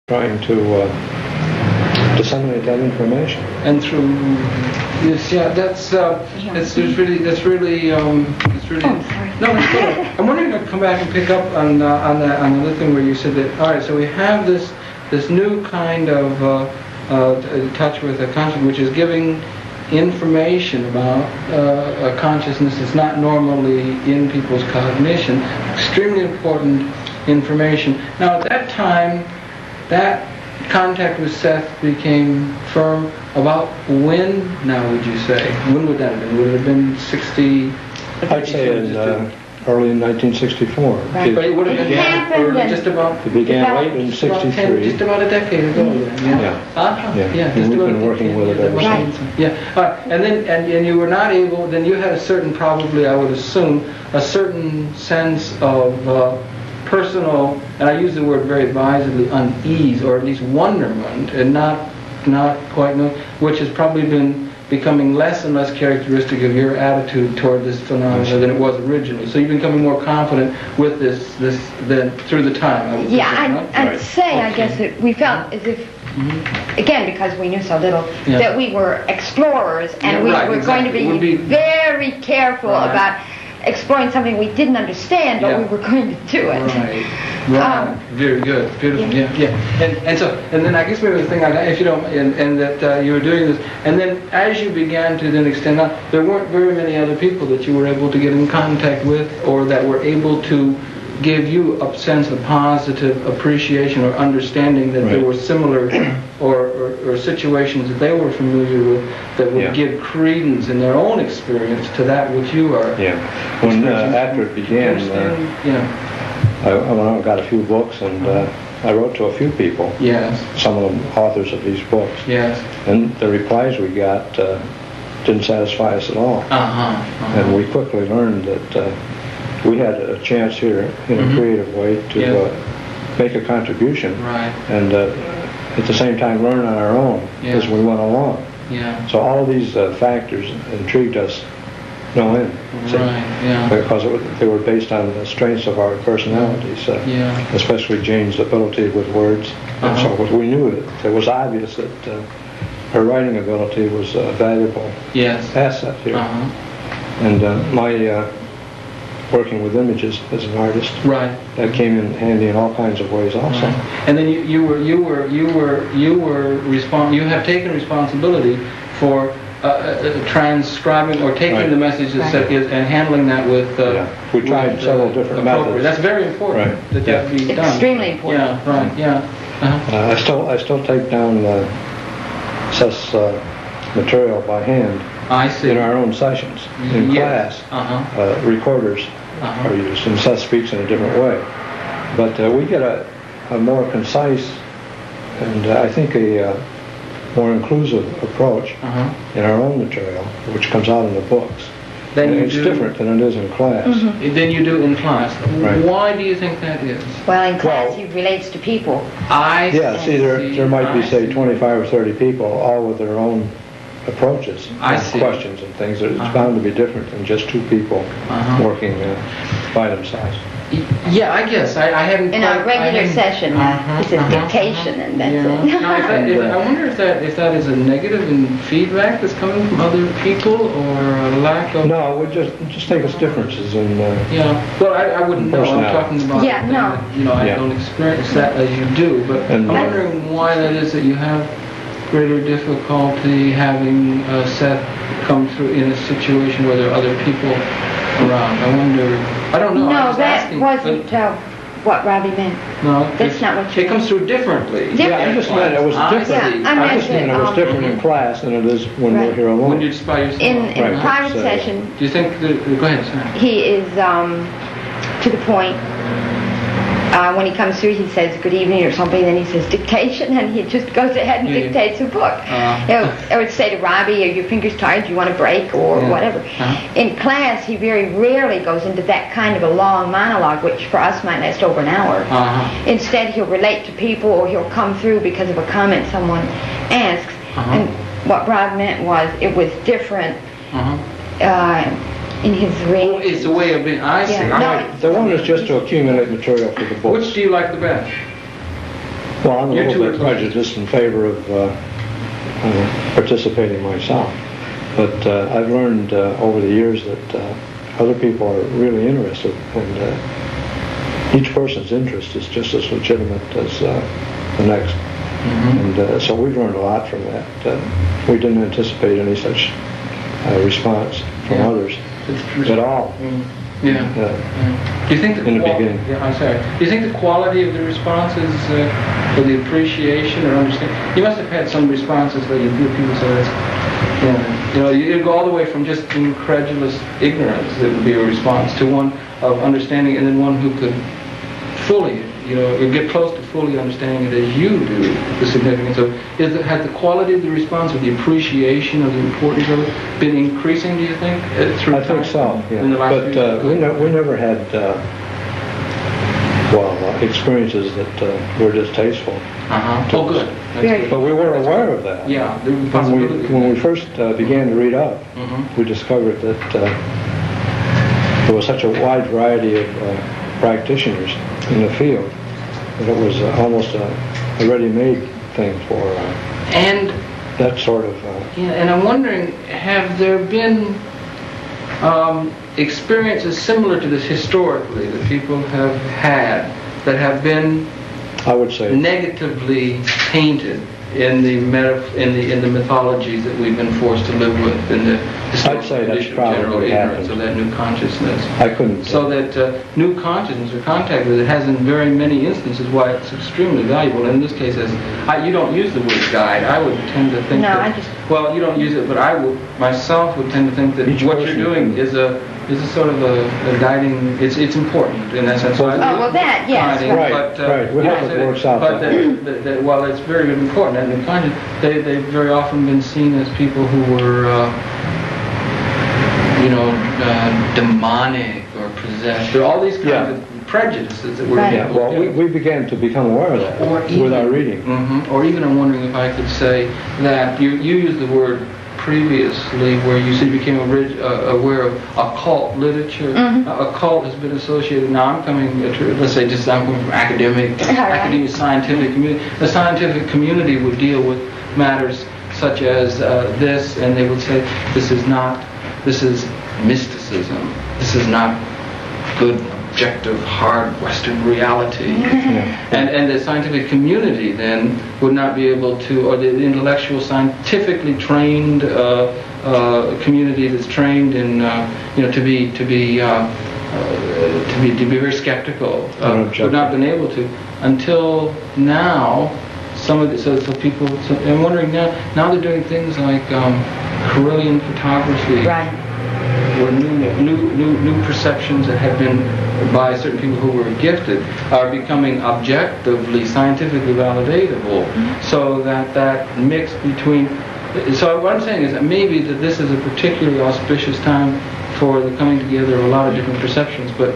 trying to disseminate that information. And through yes, yeah, that's it's really no, it's good. I'm wondering if I come back and pick up on another thing where you said that. All right, so we have this new kind of touch with a consciousness, which is giving information about a consciousness that's not normally in people's cognition. Extremely important information. Now, at that time, that contact with Seth became firm. About when now would you say? When would that have been? Would it have been 60? I'd say early in 1964. Right. But it would have been just about. It began late in '63. Just about a decade ago. Yeah. Yeah. Just we've been working with it ever since. Yeah. And then and you were not able. Then you had a certain, probably I would assume, a certain sense of personal, and I use the word very advisedly, unease, or at least wonderment, and not quite know, which has probably been becoming less and less characteristic of your attitude toward this phenomenon than it was originally. So you've becoming more confident with this than through the time. I'd say, I guess, that we felt as if, again, because we knew so little, that we were explorers, and we were going to be very careful about exploring something we didn't understand, but we were going to do it. Right. Very good. Beautiful. Yeah. And then I guess maybe the thing, if you don't, and that you were doing this, and then as you began to then extend out, there weren't very many other people that you were able to get in contact with, or that were able to give you a sense of positive appreciation or understanding that there were similar or situations that they were familiar with that would give credence in their own experience to that which you are. When after it began, I went out and got a few books, and I wrote to a few people. Some of them authors of these books. And the replies we got didn't satisfy us at all. And we quickly learned that we had a chance here in a creative way to make a contribution, and at the same time learn on our own as we went along. So all of these factors intrigued us no end, because they were based on the strengths of our personalities, especially Jane's ability with words. And so we knew it was obvious that her writing ability was a valuable asset here. And my working with images as an artist, that came in handy in all kinds of ways also. And then you have taken responsibility for transcribing or taking the message that and handling that with. We tried several different methods. That's very important that be done. Extremely important. I still take down Seth's material by hand. I see. In our own sessions, in class, recorders are used, and Seth speaks in a different way. But we get a more concise and I think a more inclusive approach in our own material, which comes out in the books. It's different than it is in class. Than you do in class. Why do you think that is? Well, in class he relates to people. There might be, say, 25 or 30 people, all with their own approaches, questions and things. It's bound to be different than just two people working by themselves. Yeah, I guess I hadn't. In our regular session, it's a dictation, and that's it. Now, I wonder if that is a negative in feedback that's coming from other people, or a lack of. No, we just think it's differences in. Well, I wouldn't know. I'm talking about. I don't experience that as you do, but I'm wondering why that is that you have greater difficulty having Seth come through in a situation where there are other people around. I wonder. I don't know. No, that wasn't what Robbie meant. No, that's not what you it comes through differently. I just meant it was different. I just meant it was different in class than it is when we're here alone. When you're just by yourself. In private session. Do you think? Go ahead, sir. He is to the point. When he comes through, he says good evening or something, then he says dictation, and he just goes ahead and dictates a book. I would say to Robbie, are your fingers tired, do you want a break, or whatever. In class, he very rarely goes into that kind of a long monologue, which for us might last over an hour. Instead, he'll relate to people, or he'll come through because of a comment someone asks. And what Rob meant was it was different in his reading. It's a way of being. I see. The one is just to accumulate material for the book. Which do you like the best? Well, I'm a little bit prejudiced in favor of participating myself, but I've learned over the years that other people are really interested, and each person's interest is just as legitimate as the next. Mm-hmm. And so we've learned a lot from that. We didn't anticipate any such response from others at all. Do you think in the beginning? Yeah, I'm sorry. Do you think the quality of the responses, or the appreciation or understanding? You must have had some responses where people say that's, you go all the way from just incredulous ignorance, that would be a response, to one of understanding, and then one who could fully, get close to fully understanding it as you do, the significance of it. Has the quality of the response, or the appreciation of the importance of it, been increasing, do you think, through time? I think so, yeah. In the last but we never had, experiences that were distasteful. Oh, good. But we were aware of that. Yeah, there was a possibility. When we first began to read up, we discovered that there was such a wide variety of practitioners in the field that it was almost a ready-made thing for that sort of... and I'm wondering, have there been experiences similar to this historically that people have had that have been, I would say, negatively tainted in the mythologies that we've been forced to live with, in the I'd say that's general probably ignorance happened. of that new consciousness? I couldn't. So that new consciousness or contact with it has, in very many instances, why it's extremely valuable. And in this case, you don't use the word guide. I would tend to think well, you don't use it, but I myself would tend to think that what you're doing is a sort of a guiding. It's important in that sense. Right. We hope it works out. But while it's very important, and they've very often been seen as people who were, demonic or possessed, or all these kinds of prejudices that were. We began to become aware of that with our reading. Or even, I'm wondering if I could say that you used the word previously, where you said you became aware of occult literature. Occult has been associated. Now I'm coming, let's say, I'm coming from academic, scientific community. The scientific community would deal with matters such as this, and they would say this is mysticism. This is not good, objective, hard Western reality. And the scientific community then would not be able to, or the intellectual, scientifically trained community that's trained in, to be very skeptical, would not have been able to until now. Some of the, so people. So I'm wondering now they're doing things like Carillion photography. Where new perceptions that have been by certain people who were gifted are becoming objectively, scientifically validatable. So that mix between. So what I'm saying is that maybe that this is a particularly auspicious time for the coming together of a lot of different perceptions. But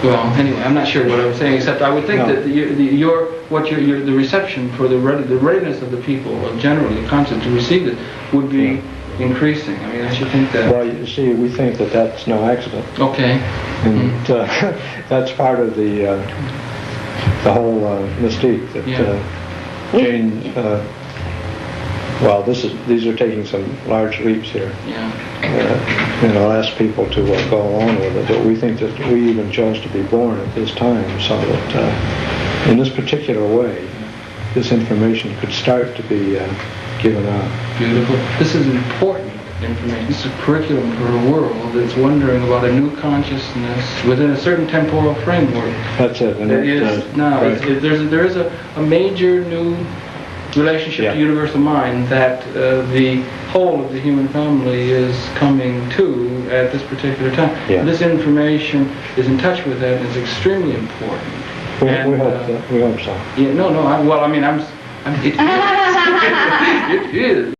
well, anyway, I'm not sure what I'm saying. Except I would think that the reception for the readiness of the people, or generally conscious to receive it, would be increasing. I mean, I should think that. Well, you see, we think that that's no accident. Okay. And that's part of the whole mystique that Jane. These are taking some large leaps here. And I'll ask people to go along with it. But we think that we even chose to be born at this time, so that in this particular way, this information could start to be given out. Beautiful. This is important information. This is curriculum for a world that's wondering about a new consciousness within a certain temporal framework. That's it. And there is a major new relationship to universal mind that the whole of the human family is coming to at this particular time. This information is in touch with that and is extremely important. We hope so. It is. It is.